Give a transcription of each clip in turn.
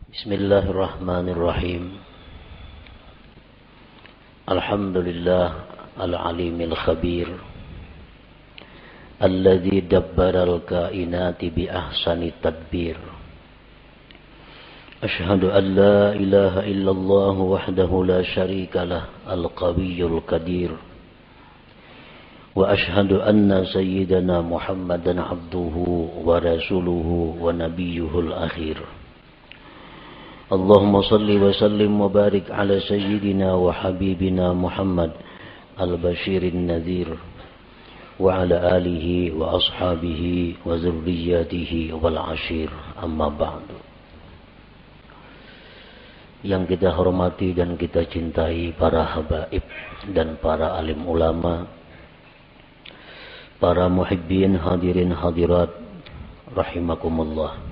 Bismillahirrahmanirrahim. Alhamdulillah al-alimil khabir alladzi dabbaral kainati bi ahsani tadbir. Ashhadu an la ilaha illallah wahdahu la syarika lah al-qawiyyul qadir. Wa ashhadu anna sayyidana Muhammadan abduhu wa rasuluhu wa nabiyyuhul akhir. Allahumma salli wa sallim wa barik ala sayyidina wa habibina Muhammad al-bashirin nadhir wa ala alihi wa ashabihi wa zurriyatihi wal ashir, amma ba'du. Yang kita hormati dan kita cintai para habaib dan para alim ulama, para muhibbin hadirin hadirat rahimakumullah.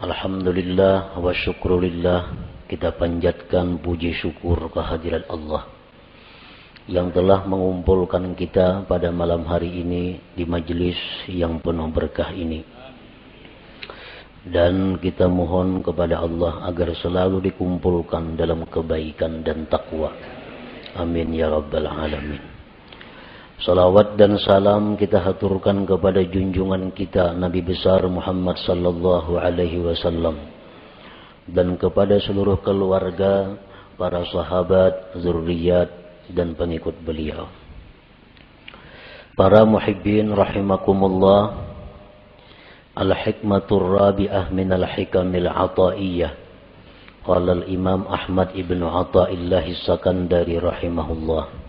Alhamdulillah wa syukrulillah, kita panjatkan puji syukur kehadirat Allah yang telah mengumpulkan kita pada malam hari ini di majelis yang penuh berkah ini. Dan kita mohon kepada Allah agar selalu dikumpulkan dalam kebaikan dan takwa. Amin ya rabbal alamin. Salawat dan salam kita haturkan kepada junjungan kita Nabi besar Muhammad sallallahu alaihi wasallam dan kepada seluruh keluarga, para sahabat, zurriyat dan pengikut beliau. Para muhibbin rahimakumullah, al-hikmatur rabi'ah min al-hikamil ataiyah. Qala al-Imam Ahmad ibn Athaillah as-Sakandari rahimahullah.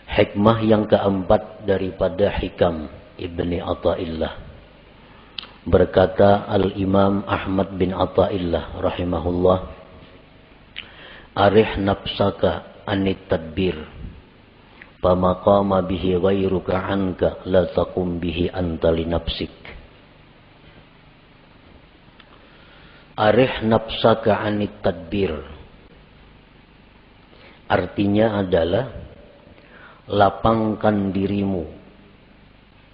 Hikmah yang keempat daripada hikam Ibni Athaillah. Berkata Al-Imam Ahmad bin Athaillah rahimahullah, arih nafsaka anit tadbir, pamaqama bihi ghairuka anka la taqum bihi anta li nafsik. Arih nafsaka anit tadbir artinya adalah lapangkan dirimu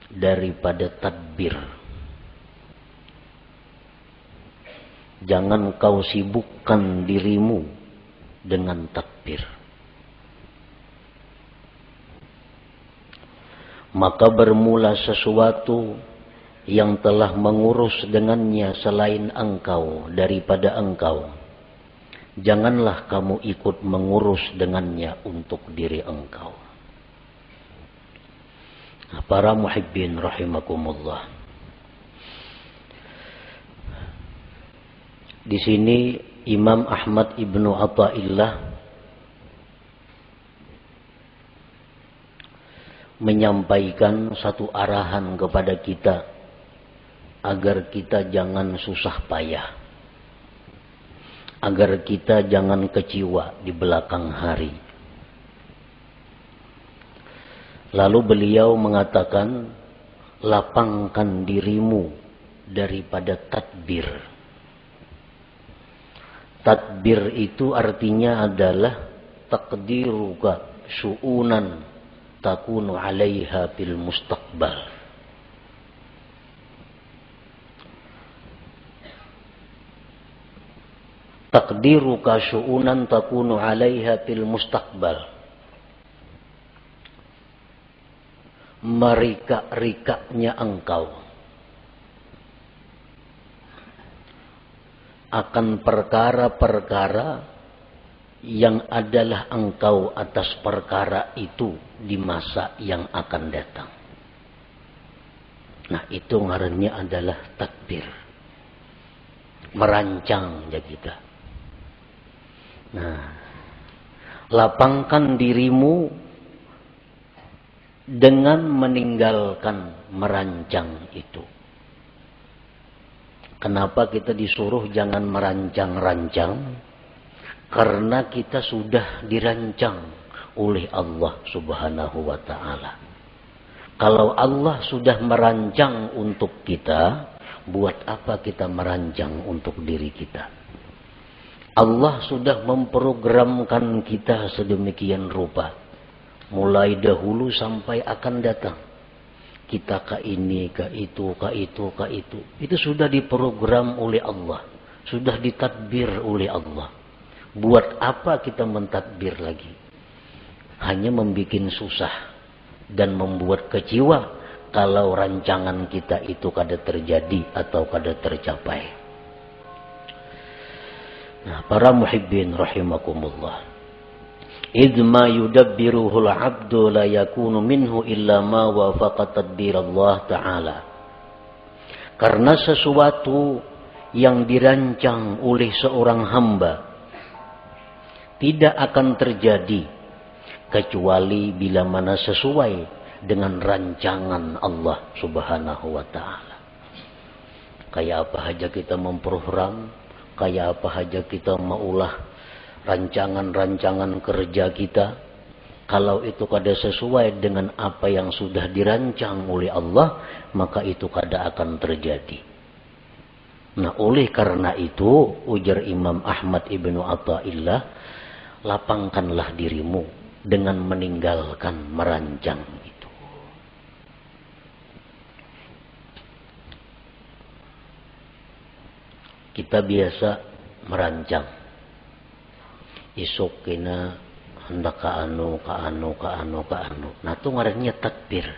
daripada tadbir. Jangan kau sibukkan dirimu dengan tadbir. Maka bermula sesuatu yang telah mengurus dengannya selain engkau daripada engkau. Janganlah kamu ikut mengurus dengannya untuk diri engkau. Para muhibbin rahimakumullah. Di sini Imam Ahmad ibnu Athaillah menyampaikan satu arahan kepada kita agar kita jangan susah payah, agar kita jangan kecewa di belakang hari. Lalu beliau mengatakan, lapangkan dirimu daripada tadbir. Tadbir itu artinya adalah taqdiruka syu'unan takunu 'alaiha fil mustaqbal. Taqdiruka syu'unan takunu 'alaiha fil mustaqbal. Merika-rikanya engkau akan perkara-perkara yang adalah engkau atas perkara itu di masa yang akan datang. Nah, itu ngarannya adalah tadbir. Merancang ya kita. Nah, lapangkan dirimu dengan meninggalkan merancang itu. Kenapa kita disuruh jangan merancang-rancang? Karena kita sudah dirancang oleh Allah Subhanahu wa ta'ala. Kalau Allah sudah merancang untuk kita, buat apa kita merancang untuk diri kita? Allah sudah memprogramkan kita sedemikian rupa. Mulai dahulu sampai akan datang. Kita ke ini, ke itu, ke itu, ke itu. Itu sudah diprogram oleh Allah. Sudah ditadbir oleh Allah. Buat apa kita mentadbir lagi? Hanya membuat susah dan membuat kecewa kalau rancangan kita itu kada terjadi atau kada tercapai. Nah, para muhibbin rahimakumullah. Idh ma yudabbiruhul abdu la yakunu minhu illa ma wafaqa tadbir Allah Ta'ala. Karena sesuatu yang dirancang oleh seorang hamba tidak akan terjadi kecuali bila mana sesuai dengan rancangan Allah Subhanahu wa Ta'ala. Kayak apa saja kita memprogram, kayak apa saja kita maulah rancangan-rancangan kerja kita, kalau itu kada sesuai dengan apa yang sudah dirancang oleh Allah, maka itu kada akan terjadi. Nah, oleh karena itu, ujar Imam Ahmad ibnu Athaillah, lapangkanlah dirimu dengan meninggalkan merancang itu. Kita biasa merancang. Isuk kena hendak ka anu. Nah, itu ngarannya tadbir.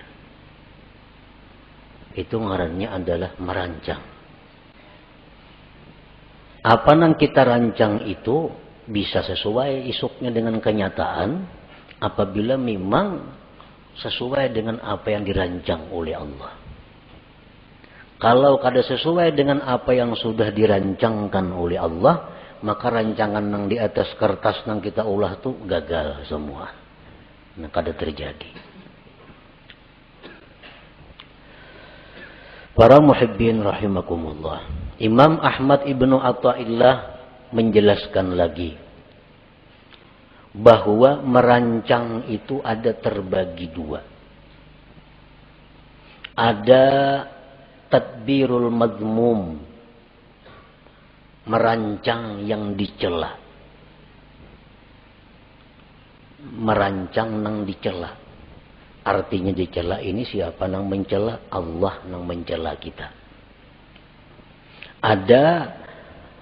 Itu ngarannya adalah merancang. Apa yang kita rancang itu bisa sesuai isuknya dengan kenyataan apabila memang sesuai dengan apa yang dirancang oleh Allah. Kalau kada sesuai dengan apa yang sudah dirancangkan oleh Allah, maka rancangan yang di atas kertas yang kita ulah itu gagal semua. Nah, kada terjadi. Para muhibbin rahimakumullah. Imam Ahmad ibnu Athaillah menjelaskan lagi bahwa merancang itu ada terbagi dua. Ada tadbirul mazmum, merancang yang dicela. Merancang yang dicela. Artinya dicela ini siapa yang mencela? Allah yang mencela kita. Ada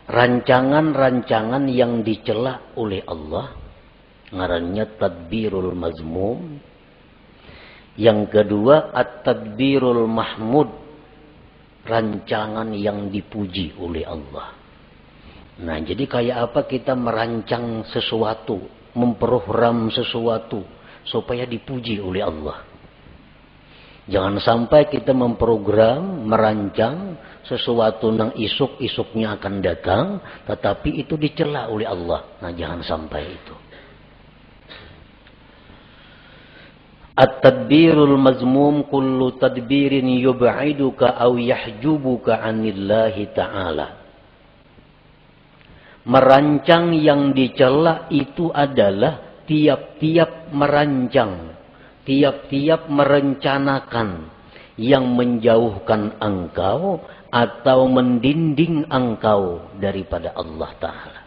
rancangan-rancangan yang dicela oleh Allah, ngarannya tadbirul mazmum. Yang kedua at-tadbirul mahmud, rancangan yang dipuji oleh Allah. Nah, jadi kayak apa kita merancang sesuatu, memprogram sesuatu supaya dipuji oleh Allah. Jangan sampai kita memprogram, merancang sesuatu yang isuk-isuknya akan datang, tetapi itu dicela oleh Allah. Nah, jangan sampai itu. At-tadbirul mazmum kullu tadbirin yub'iduka aw yahjubuka 'anillahi ta'ala. Merancang yang dicela itu adalah tiap-tiap merancang, tiap-tiap merencanakan yang menjauhkan engkau atau mendinding engkau daripada Allah Ta'ala.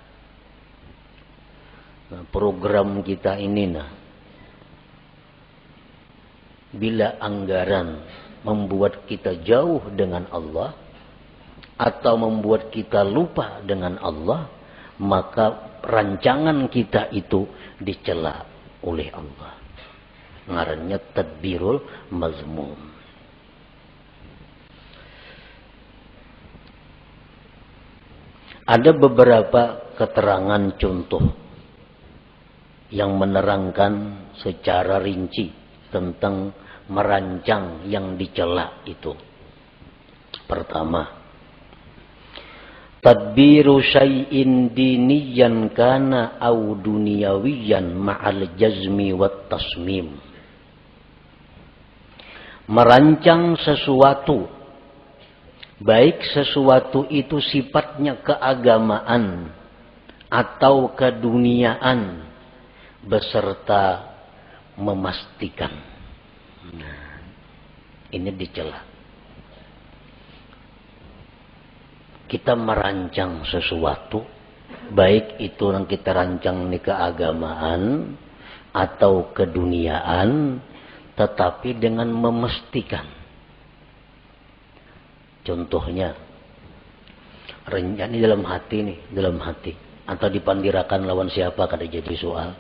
Nah, program kita ini bila anggaran membuat kita jauh dengan Allah atau membuat kita lupa dengan Allah, maka rancangan kita itu dicela oleh Allah. Ngarannya tadbirul mazmum. Ada beberapa keterangan contoh yang menerangkan secara rinci tentang merancang yang dicela itu. Pertama, tadbiru syai'in diniyan kana au duniyawiyan ma'al jazmi wat tasmim. Merancang sesuatu, baik sesuatu itu sifatnya keagamaan atau keduniaan, beserta memastikan. Nah, ini dicela. Kita merancang sesuatu, baik itu yang kita rancang ini keagamaan atau keduniaan, tetapi dengan memastikan. Contohnya, Rencana dalam hati nih, dalam hati. Atau dipandirakan lawan siapa kada jadi soal.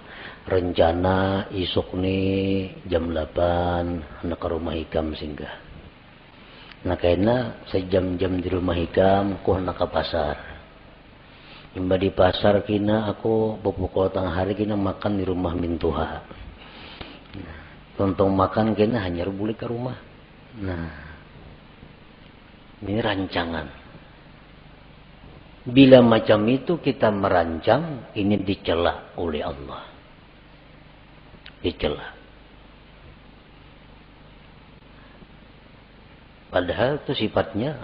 Rencana isuk nih jam 8 nak ke rumah Hikam singgah. Nah karena sejam-jam di rumah Hikam ku nak ke pasar. Imba di pasar kina aku pupukul tengah hari kina makan di rumah Mintuha. Tontong makan kina hanya balik ke rumah. Nah ini rancangan. Bila macam itu kita merancang, ini dicela oleh Allah. Dicela. Padahal itu sifatnya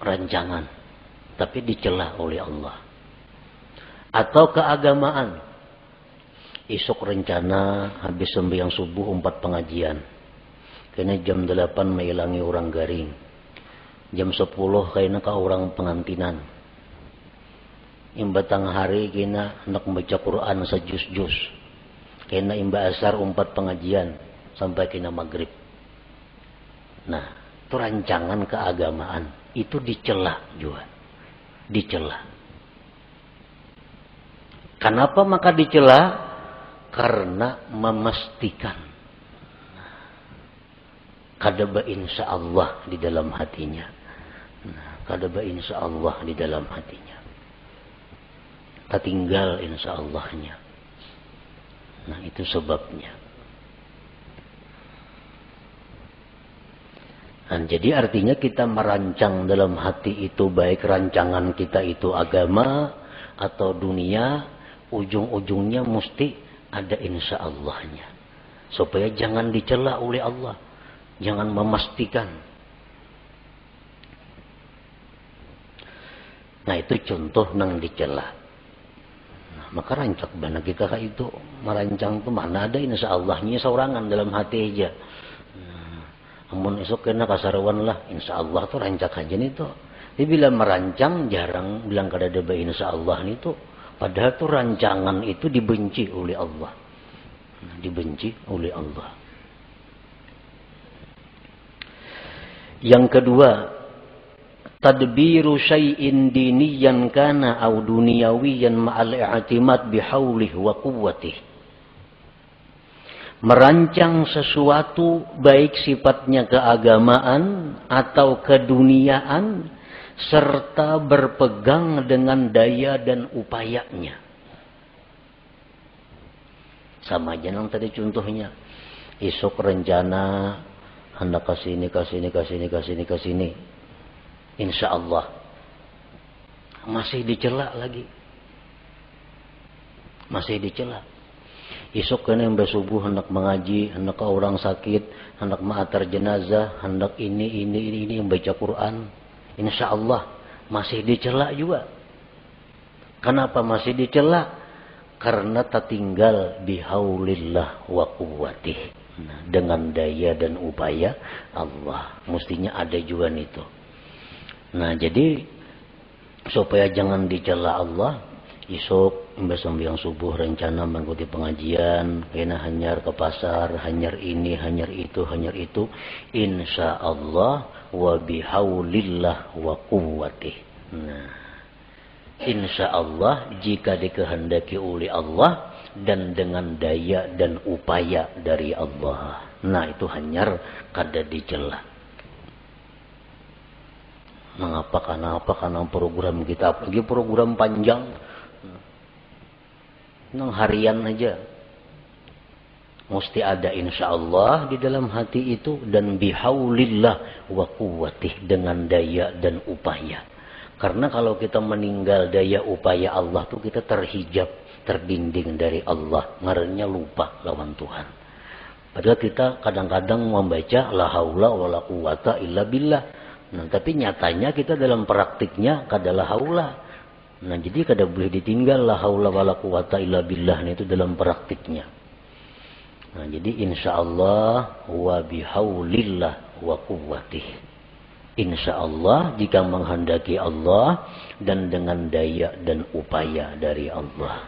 rancangan, tapi dicela oleh Allah. Atau keagamaan. Isuk rencana habis sembahyang subuh 4 pengajian. Karena jam 8 menghilangi orang garing. Jam 10 kayaknya ke orang pengantinan. Imba tengah hari kena nak membaca Quran sejus-jus. Kena imba asar 4 pengajian sampai kena maghrib. Nah, itu rancangan keagamaan. Itu dicela juga. Dicela. Kenapa maka dicela? Karena memastikan. Kadaba insya Allah di dalam hatinya. Nah, kadaba insya Allah di dalam hatinya. Tertinggal insya Allahnya. Nah itu sebabnya. Nah, jadi artinya kita merancang dalam hati itu baik rancangan kita itu agama atau dunia, ujung-ujungnya mesti ada insya Allahnya. Supaya jangan dicela oleh Allah. Jangan memastikan. Nah itu contoh nang dicela. Nah, maka rancak bana kita kayak itu merancang tuh mana ada insya Allahnya seorangan dalam hati aja. Amun esok kena kasarawan lah insya Allah tuh rancak aja nih tuh. Jadi bila merancang jarang bilang kada ada insya Allah nih tuh. Padahal tuh rancangan itu dibenci oleh Allah. Dibenci oleh Allah. Yang kedua, tadbiru syai'in diniyan kana aw duniyawiyan ma'al i'timad bihaulih wa quwwatih. Merancang sesuatu baik sifatnya keagamaan atau keduniaan serta berpegang dengan daya dan upayanya. Sama aja yang tadi contohnya. Esok rencana hendak kasini. Insya Allah. Masih dicela lagi. Masih dicela. Esok kena yang bersubuh hendak mengaji, hendak ke orang sakit, hendak ma'atar jenazah, hendak ini yang baca Quran. Insya Allah. Masih dicela juga. Kenapa masih dicela? Karena tertinggal bihaulillah wa quwwatih. Nah, dengan daya dan upaya Allah. Mestinya ada juga itu. Nah jadi supaya jangan dicela Allah. Esok sembahyang subuh rencana mengikuti pengajian. Kena hanyar ke pasar. Hanyar ini, hanyar itu. Insya Allah wa bihaulillah wa quwwatih. Nah insya Allah jika dikehendaki oleh Allah dan dengan daya dan upaya dari Allah. Nah itu hanyar kada dicela. Mengapa? Karena program kita, apalagi program panjang, nang harian aja, mesti ada insya Allah di dalam hati itu dan bihaulillah wa quwwatih dengan daya dan upaya. Karena kalau kita meninggal daya upaya Allah tuh kita terhijab, terdinding dari Allah, ngarannya lupa lawan Tuhan. Padahal kita kadang-kadang membaca la haula wala quwata illa billah. Nah, tapi nyatanya kita dalam praktiknya kada la haula. Nah, jadi kada boleh ditinggal la haula wala quwata illa billah itu dalam praktiknya. Nah, jadi insyaallah wa bihaulillah wa quwwatih. Insyaallah jika menghendaki Allah dan dengan daya dan upaya dari Allah.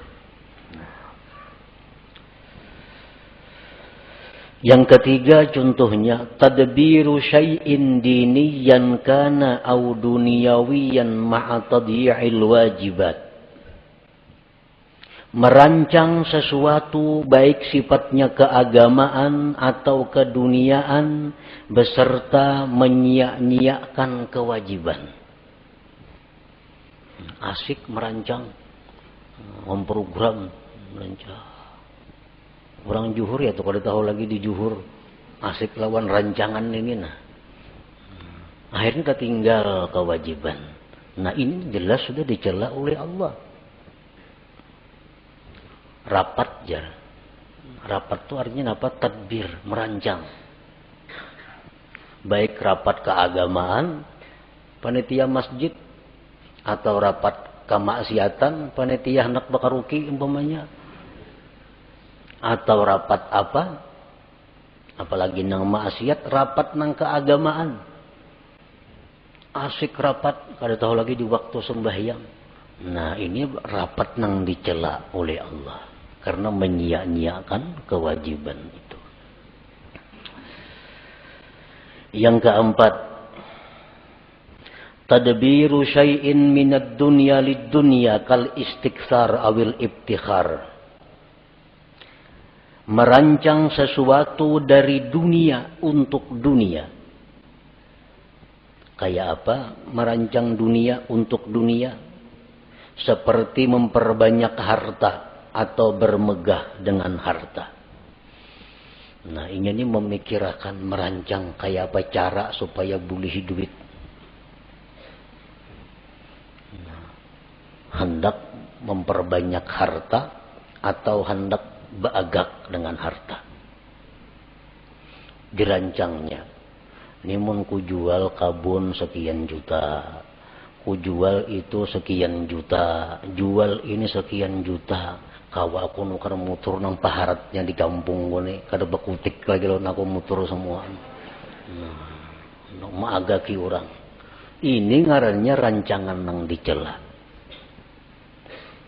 Yang ketiga contohnya tadbiru syai'in diniyan kana au duniyawiyan ma'a tadyi'il wajibat. Merancang sesuatu baik sifatnya keagamaan atau keduniaan beserta menyia-nyiakan kewajiban. Asik merancang, memprogram, merancang. Orang juhur ya tuh kalau tahu lagi di juhur asik lawan rancangan ini nah. Akhirnya tertinggal kewajiban. Nah ini jelas sudah dicela oleh Allah. Rapat jar. Rapat itu artinya apa? Tadbir, merancang. Baik rapat keagamaan, panitia masjid, atau rapat kemaksiatan, panitia hendak bakaruki umpamanya. Atau rapat apa? Apalagi nang maksiat, rapat nang keagamaan. Asik rapat, kada tahu lagi di waktu sembahyang. Nah ini rapat nang dicela oleh Allah. Karena menyia-nyiakan kewajiban itu. Yang keempat, tadbiru syai'in minad dunya lid dunya kal istikthar awil ibtikhar. Merancang sesuatu dari dunia untuk dunia. Kayak apa? Merancang dunia untuk dunia. Seperti memperbanyak harta atau bermegah dengan harta. Nah ini memikirkan, merancang kayak apa cara supaya boleh duit. Nah, hendak memperbanyak harta atau hendak beagak dengan harta. Dirancangnya. Ini mun ku jual kabun sekian juta. Ku jual itu sekian juta. Jual ini sekian juta. Kawa aku nukar mutur nang paharatnya di kampung gue. Kada bekutik lagi lo aku mutur semua. Nah, maagaki orang. Ini ngarannya rancangan nang dicela.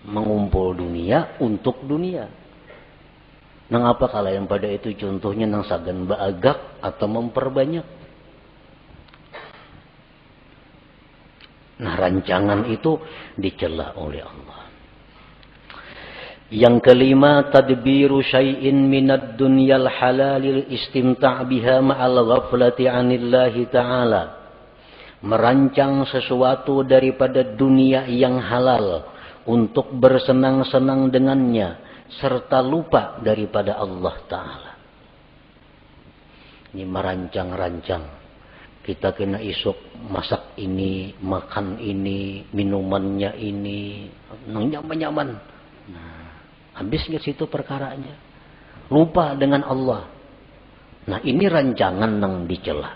Mengumpul dunia untuk dunia. Nang apa kala yang pada itu contohnya nang sagan baagak atau memperbanyak. Nah rancangan itu dicela oleh Allah. Yang kelima, tadbiru syai'in minad dunyal halalil istimta' biha ma'al ghaflati 'anillahi ta'ala. Merancang sesuatu daripada dunia yang halal untuk bersenang-senang dengannya serta lupa daripada Allah Ta'ala. Ini merancang-rancang. Kita kena isuk masak ini, makan ini, minumannya ini, nyaman-nyaman. Nah, habis nggak situ perkaranya. Lupa dengan Allah. Nah ini rancangan yang dicela.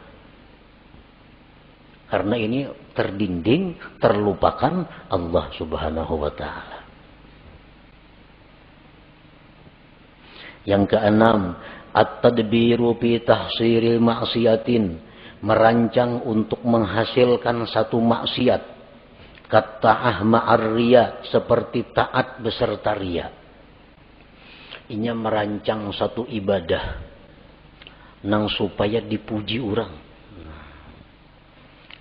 Karena ini terdinding, terlupakan Allah Subhanahu wa Ta'ala. Yang keenam, at-tadbiru fi tahsiril ma'siyatin. Merancang untuk menghasilkan satu maksiat. Katta'ah ma'ar riya, seperti taat beserta riya. Ini merancang satu ibadah nang supaya dipuji orang.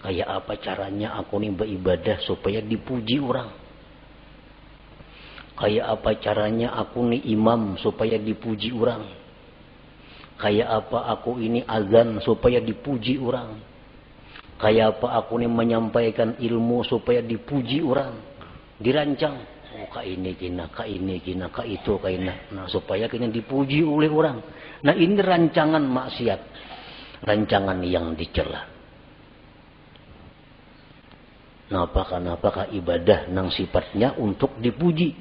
Kayak apa caranya aku nih beribadah supaya dipuji orang? Kayak apa caranya aku nih imam supaya dipuji orang? Kayak apa aku ini azan supaya dipuji orang? Kayak apa aku nih menyampaikan ilmu supaya dipuji orang? Dirancang. Oh, ka ini kina, ka ini kina, ka itu kina. Nah, supaya kina dipuji oleh orang. Nah, ini rancangan maksiat. Rancangan yang dicela. Nah, apakah ibadah nang sifatnya untuk dipuji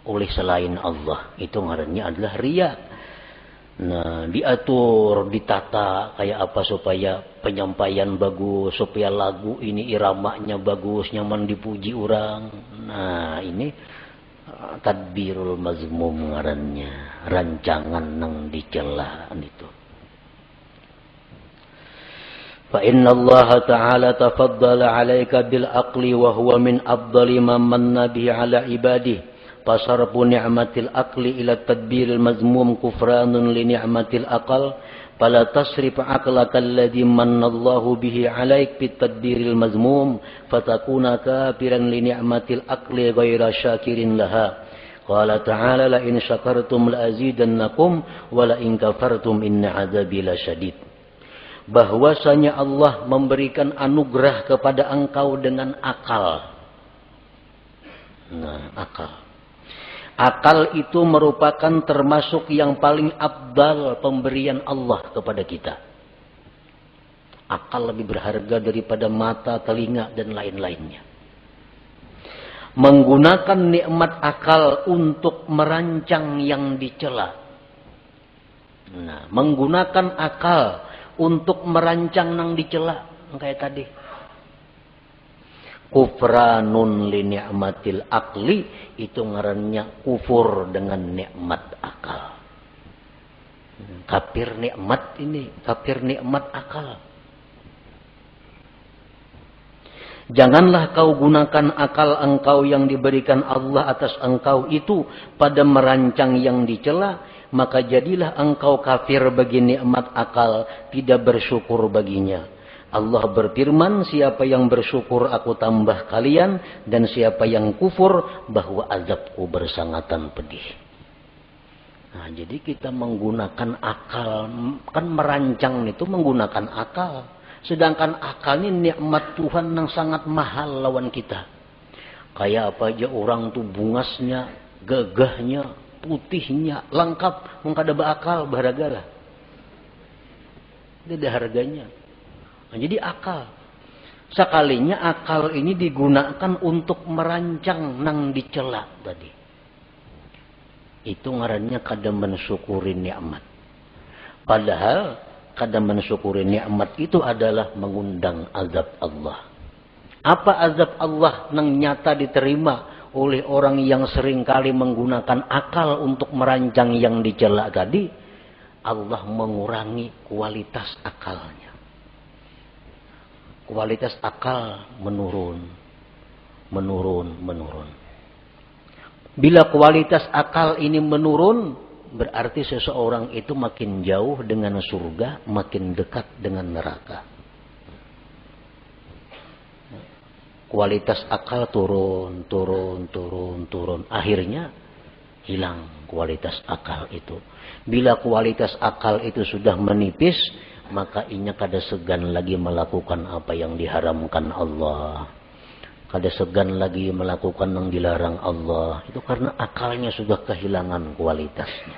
oleh selain Allah? Itu ngarannya adalah riya. Nah, diatur, ditata kayak apa supaya penyampaian bagus, supaya lagu ini iramanya bagus, nyaman dipuji orang. Nah, ini tadbirul mazmum ngarannya, rancangan nang dicela itu. Fa inna Allah Ta'ala tafaddala 'alaika bil aqli wa huwa min afdali man manna bihi 'ala ibadihi. fasarfu ni'matil aqli ila tadbiril mazmum kufranun li ni'matil aqal fala tasrif aqlaka alladhi manallahu bihi 'alaik bit tadbiril mazmum fatakuna kafiran li ni'matil aqli ghaira syakirin laha. Qala ta'ala la in syakartum la azidannakum wa la in kafartum inna 'adzabi lasyadid. Bahwasanya Allah memberikan anugerah kepada engkau dengan akal. Nah, akal. Akal itu merupakan termasuk yang paling afdal pemberian Allah kepada kita. Akal lebih berharga daripada mata, telinga, dan lain-lainnya. Menggunakan nikmat akal untuk merancang yang dicela. Nah, menggunakan akal untuk merancang yang dicela. Kayak tadi. Kufranun li ni'matil akli, itu ngarannya kufur dengan nikmat akal. Kafir nikmat ini, kafir nikmat akal. Janganlah kau gunakan akal engkau yang diberikan Allah atas engkau itu pada merancang yang dicela, maka jadilah engkau kafir bagi nikmat akal, tidak bersyukur baginya. Allah berfirman, siapa yang bersyukur aku tambah kalian, dan siapa yang kufur bahwa azabku bersangatan pedih. Nah, jadi kita menggunakan akal, kan merancang itu menggunakan akal. Sedangkan akal ini nikmat Tuhan yang sangat mahal lawan kita. Kayak apa aja orang tuh bungasnya, gagahnya, putihnya, lengkap, mengkada akal baragara. Tidak ada harganya. Nah, jadi akal. Sekalinya akal ini digunakan untuk merancang nang dicela tadi. Itu ngarannya kada mensyukuri nikmat. Padahal kada mensyukuri nikmat itu adalah mengundang azab Allah. Apa azab Allah nang nyata diterima oleh orang yang seringkali menggunakan akal untuk merancang yang dicela tadi? Allah mengurangi kualitas akalnya. Kualitas akal menurun. Bila kualitas akal ini menurun, berarti seseorang itu makin jauh dengan surga, makin dekat dengan neraka. Kualitas akal turun. Akhirnya hilang kualitas akal itu. Bila kualitas akal itu sudah menipis, maka inya kada segan lagi melakukan apa yang diharamkan Allah. Kada segan lagi melakukan yang dilarang Allah. Itu karena akalnya sudah kehilangan kualitasnya.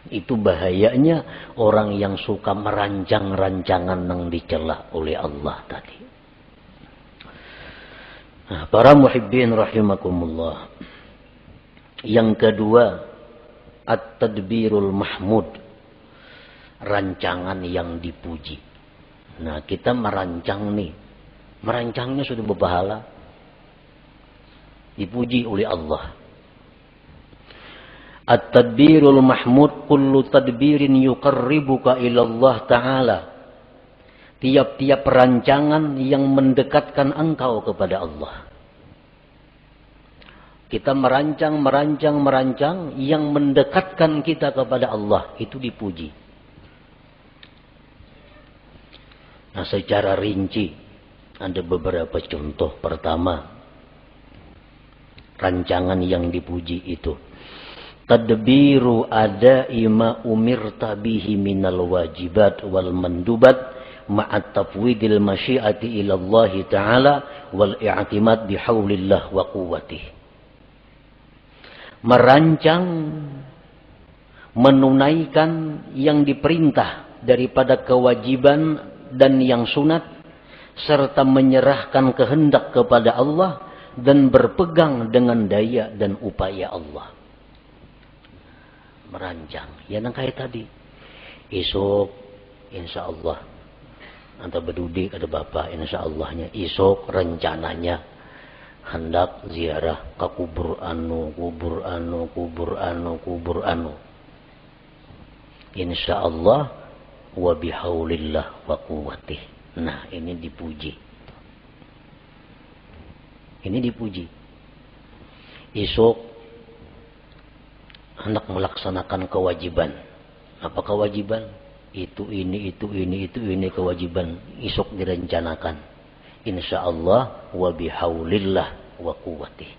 Itu bahayanya orang yang suka merancang rancangan yang dicela oleh Allah tadi. Nah, para muhibbin rahimakumullah. Yang kedua, at-tadbirul mahmud. Rancangan yang dipuji. Nah, kita merancang nih. Merancangnya sudah berpahala. Dipuji oleh Allah. At-tadbirul mahmud kullu tadbirin yuqarribuka ila Allah Ta'ala. Tiap-tiap rancangan yang mendekatkan engkau kepada Allah. Kita merancang yang mendekatkan kita kepada Allah. Itu dipuji. Nah, secara rinci ada beberapa contoh. Pertama, rancangan yang dipuji itu tadbiru ada'i ma umirta bihi minal wajibat wal mandubat ma'at tafwidil masyiati ila Allah Ta'ala wal i'timad bihaulillah wa quwwatih. Merancang, menunaikan yang diperintah daripada kewajiban dan yang sunat, serta menyerahkan kehendak kepada Allah dan berpegang dengan daya dan upaya Allah. Merancang, ya nang kayak tadi. Esok, insya Allah, anta berdudi ada bapak, insya Allahnya. Esok rencananya hendak ziarah ke kubur anu. Insya Allah. Wa bihaulillah wa quwwatih. Nah, ini dipuji. Esok hendak melaksanakan kewajiban. Apa kewajiban? Itu ini kewajiban. Isuk direncanakan. Insyaallah wa bihaulillah wa quwwatih.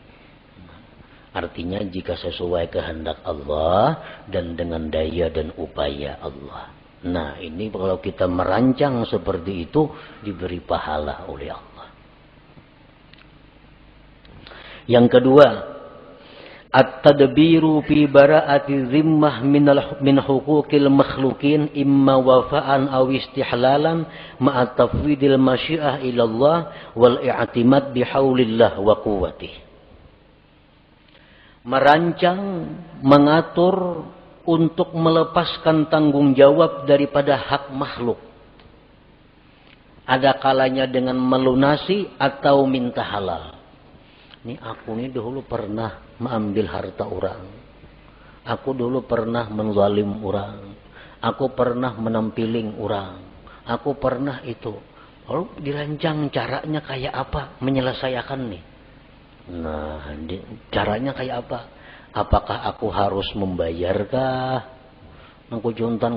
Artinya jika sesuai kehendak Allah dan dengan daya dan upaya Allah. Nah, ini kalau kita merancang seperti itu diberi pahala oleh Allah. Yang kedua, at-tadbiru fi bara'ati zimmah min huquqil makhlukin imma wafa'an aw istihlalan ma'a tafwidil masyiah ila Allah wal i'timad bihaulillah wa quwwatih. Merancang, mengatur untuk melepaskan tanggung jawab daripada hak makhluk. Ada kalanya dengan melunasi atau minta halal. Ini aku ini dulu pernah mengambil harta orang. Aku dulu pernah menzalim orang. Aku pernah menampiling orang. Aku pernah itu. Lalu dirancang caranya kayak apa menyelesaikan nih. Nah, caranya kayak apa? Apakah aku harus membayarkah? Kucuntan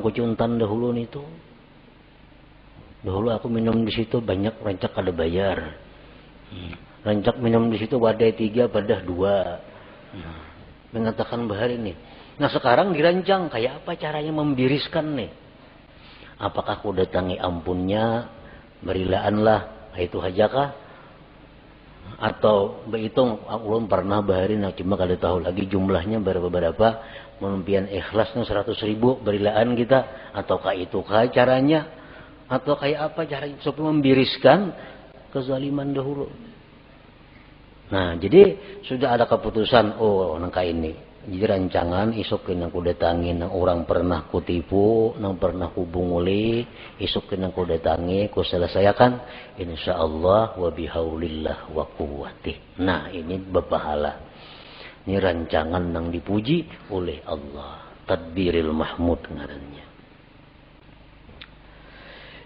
dahulu nih tuh. Dahulu aku minum di situ banyak rancak ada bayar. Rancak minum di situ wadai 3 badah 2. Mengatakan bahar ini. Nah sekarang dirancang kayak apa caranya membiriskan nih. Apakah aku datangi ampunnya, berilaanlah, itu hajakah? Atau berhitung, ulun pernah baharin, cuma kada tahu lagi jumlahnya berapa, memimpian ikhlasnya 100.000 berilaan kita, ataukah itu kah caranya? Atau kayak apa caranya supaya membiriskan kezaliman dahulu? Nah, jadi sudah ada keputusan, oh nangka ini. Jadi rancangan isukin aku datangi nang orang pernah kutipu, nang pernah hubunguli, isukin aku datangi, ku selesaikan insyaallah wa bihaulillah wa quwwatih. Nah, ini berpahala. Ini rancangan nang dipuji oleh Allah. Tadbiril mahmud ngarannya.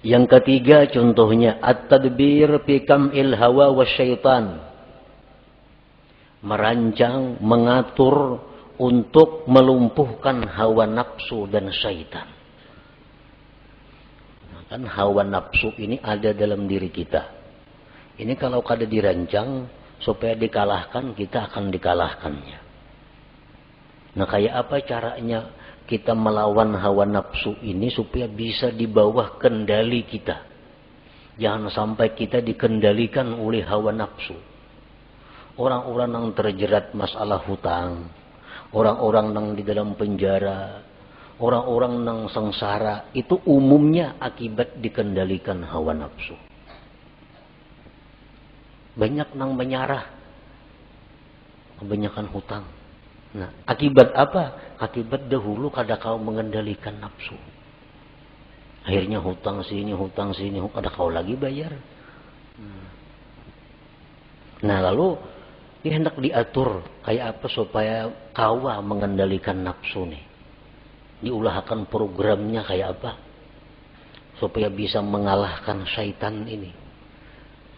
Yang ketiga contohnya at-tadbir fi kam'il hawa wasyaitan. Merancang, mengatur untuk melumpuhkan hawa nafsu dan syaitan. Nah, kan hawa nafsu ini ada dalam diri kita. Ini kalau kada dirancang supaya dikalahkan, kita akan dikalahkannya. Nah, kayak apa caranya kita melawan hawa nafsu ini supaya bisa di bawah kendali kita? Jangan sampai kita dikendalikan oleh hawa nafsu. Orang-orang yang terjerat masalah hutang, orang-orang yang di dalam penjara, orang-orang yang sengsara, itu umumnya akibat dikendalikan hawa nafsu. Banyak yang menyarah, kebanyakan hutang. Nah, akibat apa? Akibat dahulu kada kau mengendalikan nafsu. Akhirnya hutang sini, kada kau lagi bayar. Nah, lalu ini hendak diatur kayak apa supaya kawa mengendalikan nafsu nih. Diulahkan programnya kayak apa supaya bisa mengalahkan syaitan ini.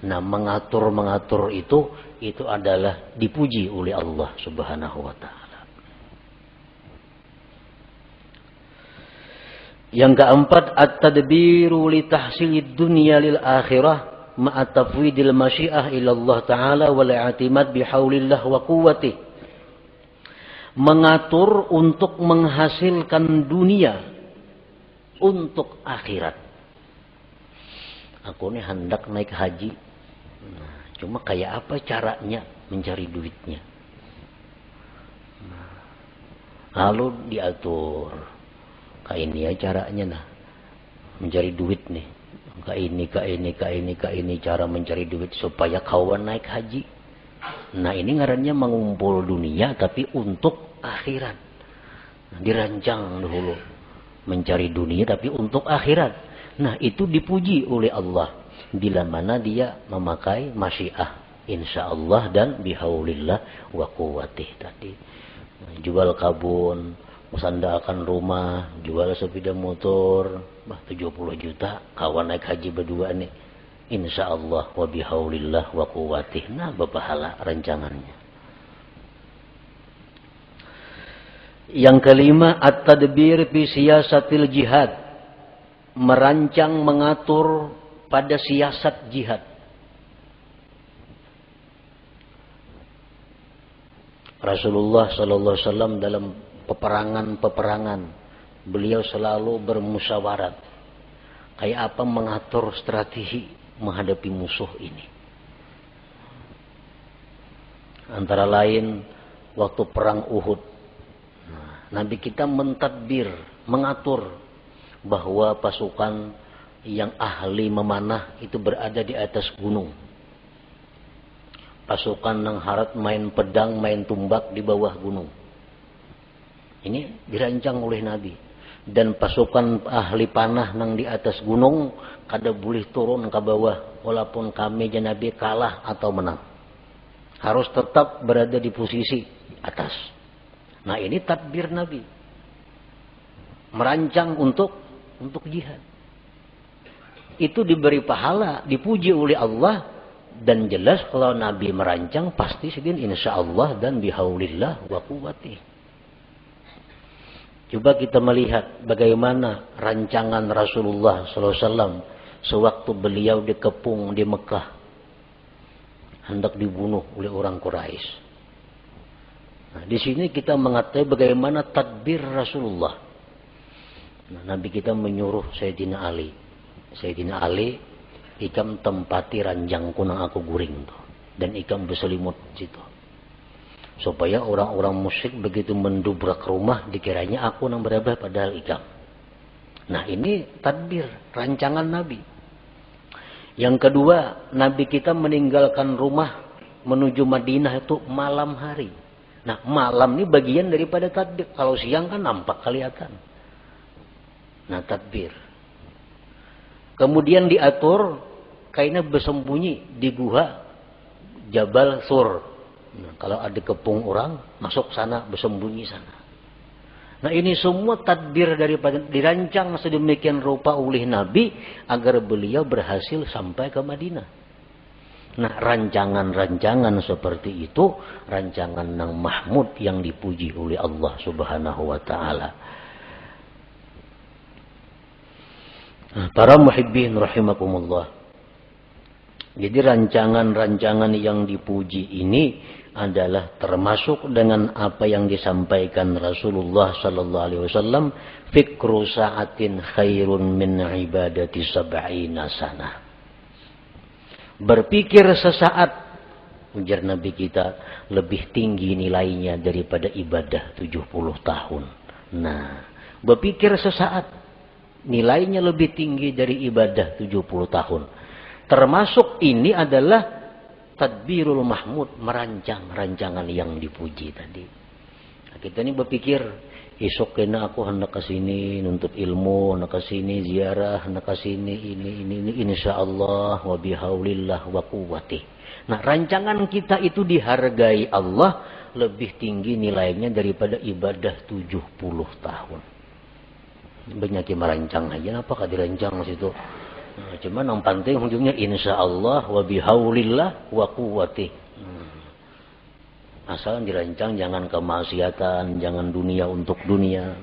Nah, mengatur itu adalah dipuji oleh Allah Subhanahu wa taala. Yang keempat, at-tadbiru li tahsilid dunya lil akhirah ma'a tafwidil masyiah ila Allah taala wal i'timad bihaulillah wa quwwatih. Mengatur untuk menghasilkan dunia untuk akhirat. Aku ini hendak naik haji. Nah, cuma kayak apa caranya mencari duitnya? Lalu diatur. Kayak ini ya caranya nah. Mencari duit nih. Ka ini cara mencari duit supaya kawan naik haji. Nah, ini ngarannya mengumpul dunia tapi untuk akhirat. Nah, dirancang dulu mencari dunia tapi untuk akhirat. Nah, itu dipuji oleh Allah bila mana dia memakai masyiah insyaallah dan bihaulillah wa quwwatih tadi. Nah, jual kabun, mesandakan rumah, jual sepeda motor, 70 juta, kawan naik haji berdua nih. Insyaallah wa bihaulillah wa quwwatih. Nah, berpahala rancangannya. Yang kelima, at-tadbir fi siyasatil jihad. Merancang, mengatur pada siasat jihad. Rasulullah sallallahu alaihi wasallam dalam peperangan beliau selalu bermusyawarat. Kayak apa mengatur strategi menghadapi musuh ini. Antara lain waktu perang Uhud. Nabi kita mentadbir, mengatur bahwa pasukan yang ahli memanah itu berada di atas gunung. Pasukan yang harat main pedang, main tumbak di bawah gunung. Ini dirancang oleh Nabi. Dan pasukan ahli panah yang di atas gunung kada boleh turun ke bawah walaupun kami Nabi kalah atau menang. Harus tetap berada di posisi atas. Nah, ini tadbir Nabi. Merancang untuk jihad. Itu diberi pahala, dipuji oleh Allah, dan jelas kalau Nabi merancang pasti sedin insyaallah dan bihaulillah wa quwwatih. Coba kita melihat bagaimana rancangan Rasulullah SAW sewaktu beliau dikepung di Mekah, hendak dibunuh oleh orang Quraisy. Nah, di sini kita mengetahui bagaimana tadbir Rasulullah. Nah, Nabi kita menyuruh Sayyidina Ali, ikam tempati ranjangku nang aku guring tuh, dan ikam berselimut situ. Supaya orang-orang musyrik begitu mendubrak rumah dikiranya aku nang berada padahal ikam. Nah, ini tadbir, rancangan Nabi. Yang kedua, Nabi kita meninggalkan rumah menuju Madinah itu malam hari. Nah, malam ini bagian daripada tadbir. Kalau siang kan nampak kelihatan. Nah, tadbir. Kemudian diatur kayaknya bersembunyi di gua Jabal Sur. Nah, kalau ada kepung orang, masuk sana, bersembunyi sana. Nah, ini semua tadbir daripada dirancang sedemikian rupa oleh Nabi agar beliau berhasil sampai ke Madinah. Nah, rancangan-rancangan seperti itu, rancangan yang mahmud yang dipuji oleh Allah Subhanahu wa taala. Nah, para muhibbin rahimakumullah. Jadi rancangan-rancangan yang dipuji ini adalah termasuk dengan apa yang disampaikan Rasulullah sallallahu alaihi wasallam, fikru sa'atin khairun min ibadati sab'ina sanah. Berpikir sesaat, ujar Nabi kita, lebih tinggi nilainya daripada ibadah 70 tahun. Nah, berpikir sesaat nilainya lebih tinggi dari ibadah 70 tahun. Termasuk ini adalah tadbirul mahmud, merancang rancangan yang dipuji tadi. Nah, kita ini berpikir, esok kena aku hendak ke sini nuntut ilmu, hendak ke sini ziarah, hendak ke sini ini insyaallah wa bihaulillah wa quwwatih. Nah, rancangan kita itu dihargai Allah lebih tinggi nilainya daripada ibadah 70 tahun. Banyak yang merancang aja, apakah dirancang situ? Nah, cuman yang penting ujungnya insyaallah wa bihaulillah wa quwwatih. Asal dirancang jangan kemaksiatan, jangan dunia untuk dunia.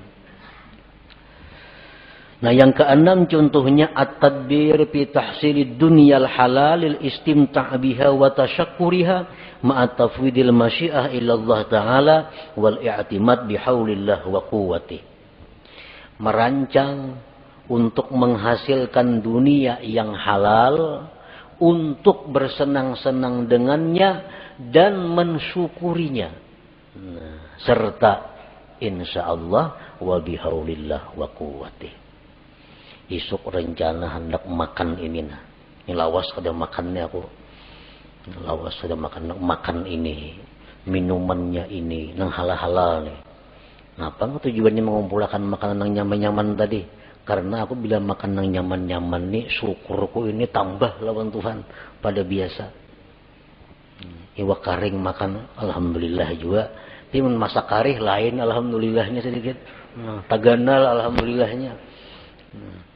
Nah, yang keenam contohnya at-tadbir fi tahsilid dunyal halalil istimta' biha wa tasyakkuriha ma'a tafwidil masyiah ila Allah taala wal i'timad bihaulillah wa quwwatih. Merancang untuk menghasilkan dunia yang halal, untuk bersenang-senang dengannya dan mensyukurinya. Nah, serta insyaallah wa bihaulillah wa quwwatih. Isuk rencana hendak makan ini nah. Ini lawas kada makannya aku. Lawas kada makan ini. Minumannya ini nang halal-halal nih. Napa tujuannya mengumpulkan makanan yang nyaman-nyaman tadi? Karena aku bila makan yang nyaman-nyaman nih, syukurku ini tambah lawan Tuhan pada biasa. Iwa karing makan, alhamdulillah juga. Tapi masak karih lain, alhamdulillahnya sedikit. Taganal, alhamdulillahnya.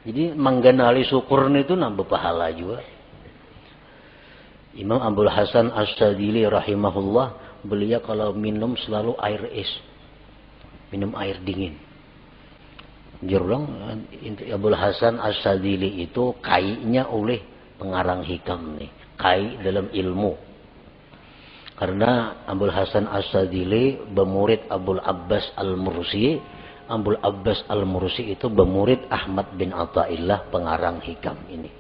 Jadi mengganali syukur itu nambah pahala juga. Imam Abdul Hasan As-Sadili rahimahullah, beliau kalau minum selalu air es. minum air dingin. Jurang Abul Hasan As-Sadili itu kainya oleh pengarang hikam nih, kai dalam ilmu. Karena Abul Hasan As-Sadili bermurid Abul Abbas Al-Mursi. Abul Abbas Al-Mursi itu bermurid Ahmad bin Athaillah pengarang hikam ini.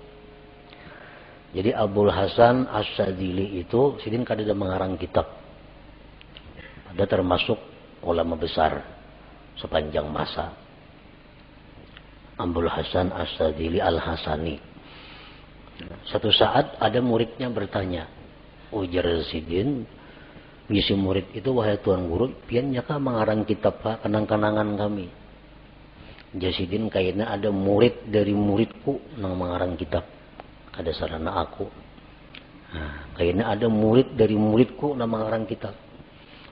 Jadi Abul Hasan As-Sadili itu sidin kada mengarang kitab. Ada termasuk ulama besar sepanjang masa. Abul Hasan As-Sadili Al-Hasani. Satu saat ada muridnya bertanya, ujar sidin, ngisi murid itu, wahai tuan guru, pian nyaka mengarang kitab pak kenang-kenangan kami. Jasidin kayaknya ada murid dari muridku nang mengarang kitab. Ada sarana aku. Nah, kayaknya ada murid dari muridku nang mengarang kitab.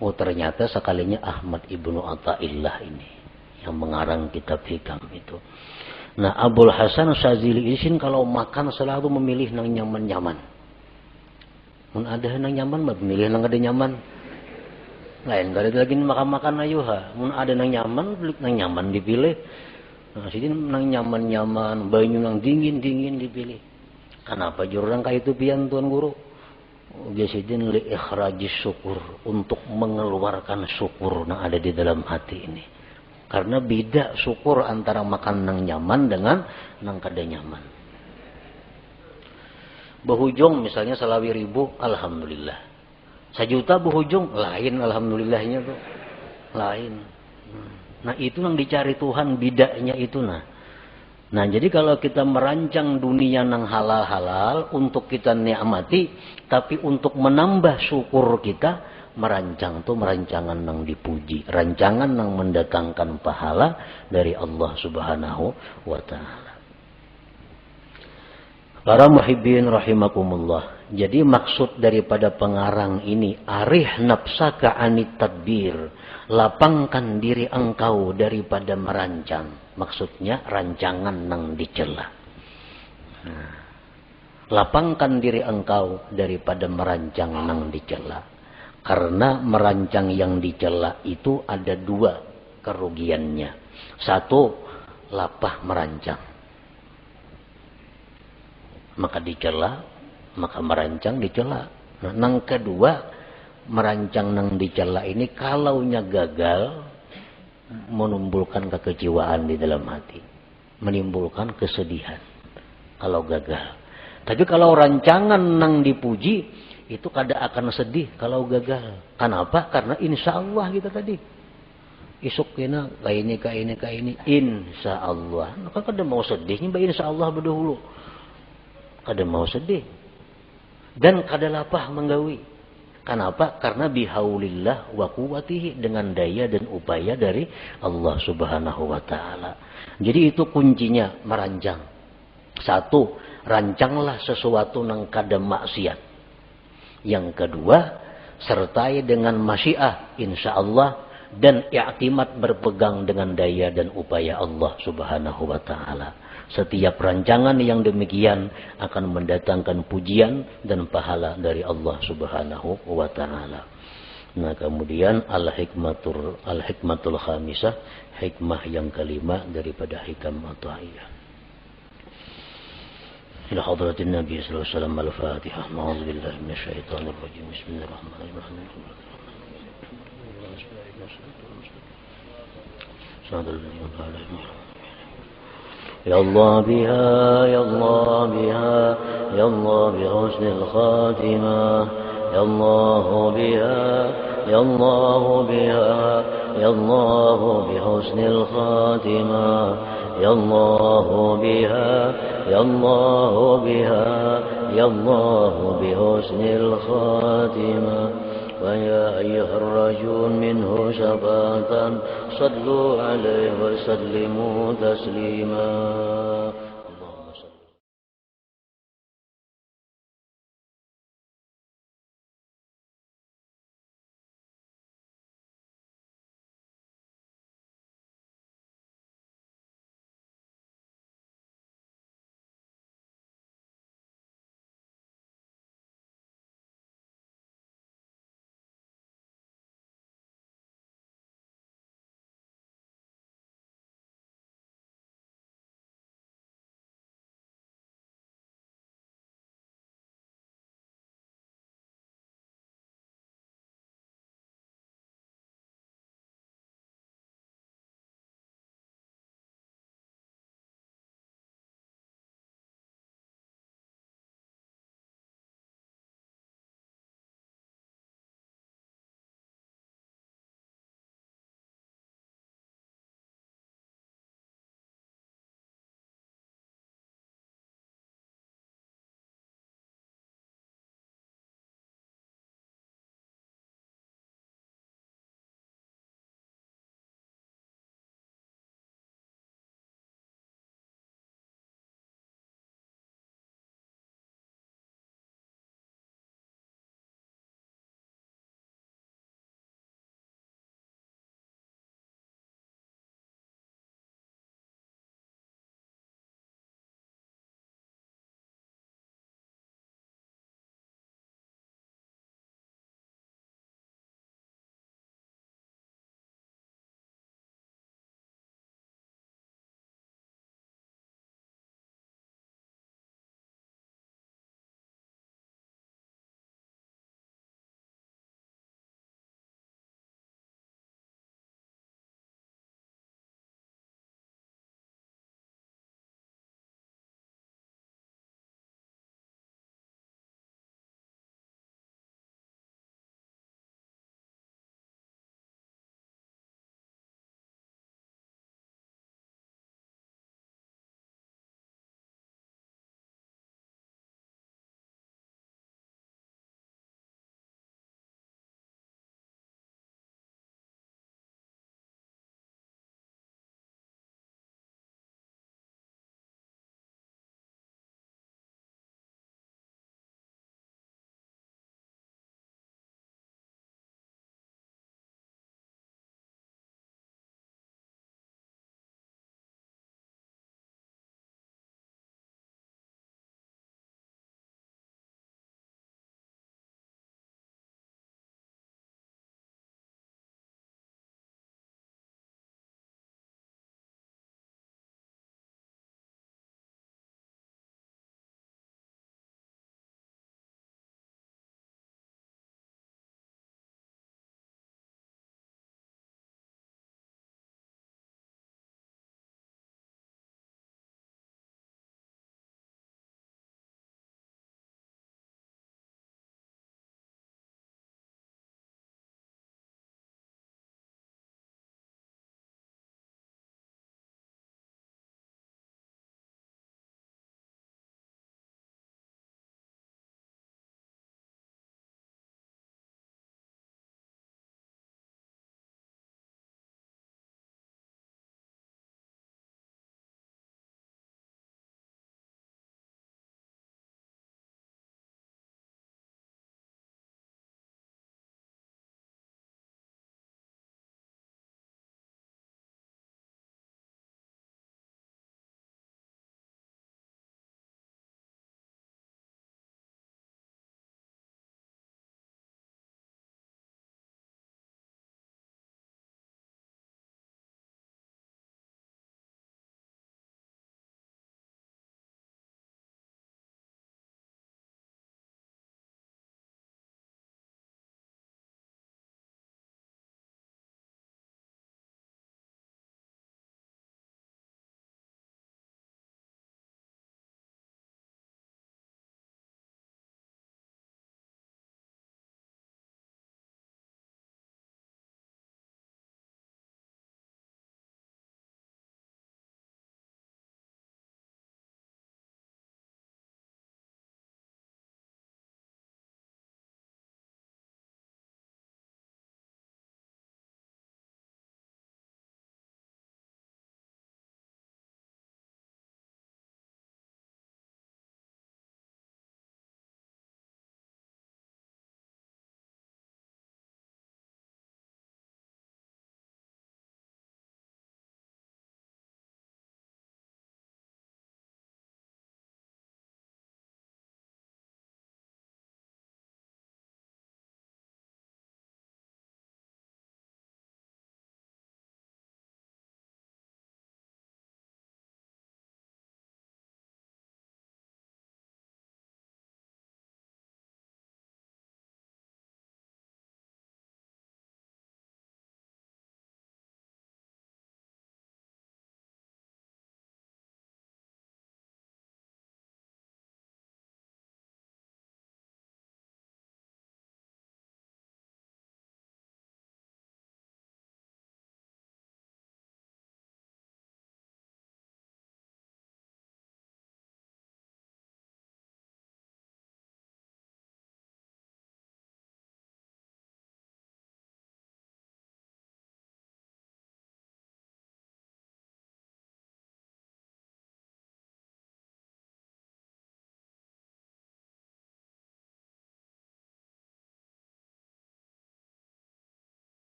Oh ternyata sekalinya Ahmad ibnu Athaillah ini yang mengarang kitab hikam itu. Nah Abul Hasan Syazili isin kalau makan selalu memilih nang nyaman-nyaman. Mun ada nang nyaman mah memilih nang ada nyaman. Lain dari lagi makan-makan ayo ha. Mun ada nang nyaman dipilih. Nah sini nang nyaman-nyaman, banyu nang dingin-dingin dipilih. Kenapa jurang kayak itu pian tuan guru? Jasidin li ikhrajis syukur, untuk mengeluarkan syukur yang ada di dalam hati ini. Karena beda syukur antara makan nang nyaman dengan nang kada nyaman. Berhujung misalnya salawi ribu, alhamdulillah. 1 juta berhujung, lain alhamdulillahnya tuh. Lain. Nah itu yang dicari Tuhan, bidanya itu nah. Nah jadi kalau kita merancang dunia nang halal-halal untuk kita nikmati, tapi untuk menambah syukur kita, merancang tuh merancangan nang dipuji, rancangan nang mendatangkan pahala dari Allah Subhanahu wa taala. Para muhibbin rahimakumullah. Jadi maksud daripada pengarang ini, arih nafsaka anit tadbir, lapangkan diri engkau daripada merancang. Maksudnya rancangan nang dicela. Nah, lapangkan diri engkau daripada merancang nang dicela. Karena merancang yang dicela itu ada 2 kerugiannya. 1, lapah merancang. Maka dicela, maka merancang dicela. Nah, nang kedua, merancang nang dicela ini kalaunya gagal, menimbulkan kekecewaan di dalam hati, menimbulkan kesedihan kalau gagal. Tapi kalau rancangan nang dipuji, itu kada akan sedih kalau gagal. Kenapa? Karena insya Allah kita tadi. Isuk kena kayak ini, insya Allah. Maka kada mau sedihnya, insya Allah berdahulu. Kada mau sedih. Dan kada lapah menggawi. Kenapa? Karena bihaulillah wa quwwatihi, dengan daya dan upaya dari Allah Subhanahu wa taala. Jadi itu kuncinya merancang. 1, rancanglah sesuatu nang kada maksiat. Yang kedua, sertai dengan masyiah insyaallah dan i'timad berpegang dengan daya dan upaya Allah Subhanahu wa taala. Setiap rancangan yang demikian akan mendatangkan pujian dan pahala dari Allah Subhanahu wa taala. Nah, kemudian al-hikmatul khamisah, hikmah yang kelima daripada hikam Athaillah. Ila hadratin Nabi sallallahu alaihi wasallam al-Fatihah. A'udzu billahi minasyaitonir rajim. Bismillahirrahmanirrahim. يا الله بها يا الله بها يا الله بحسن الخاتمة يا الله بها يا الله بها يا الله بحسن الخاتمة يا الله بها يا الله بها يا الله بحسن الخاتمة ويا أيها الرجل منه شفاعة صلوا عليه وسلموا تسليما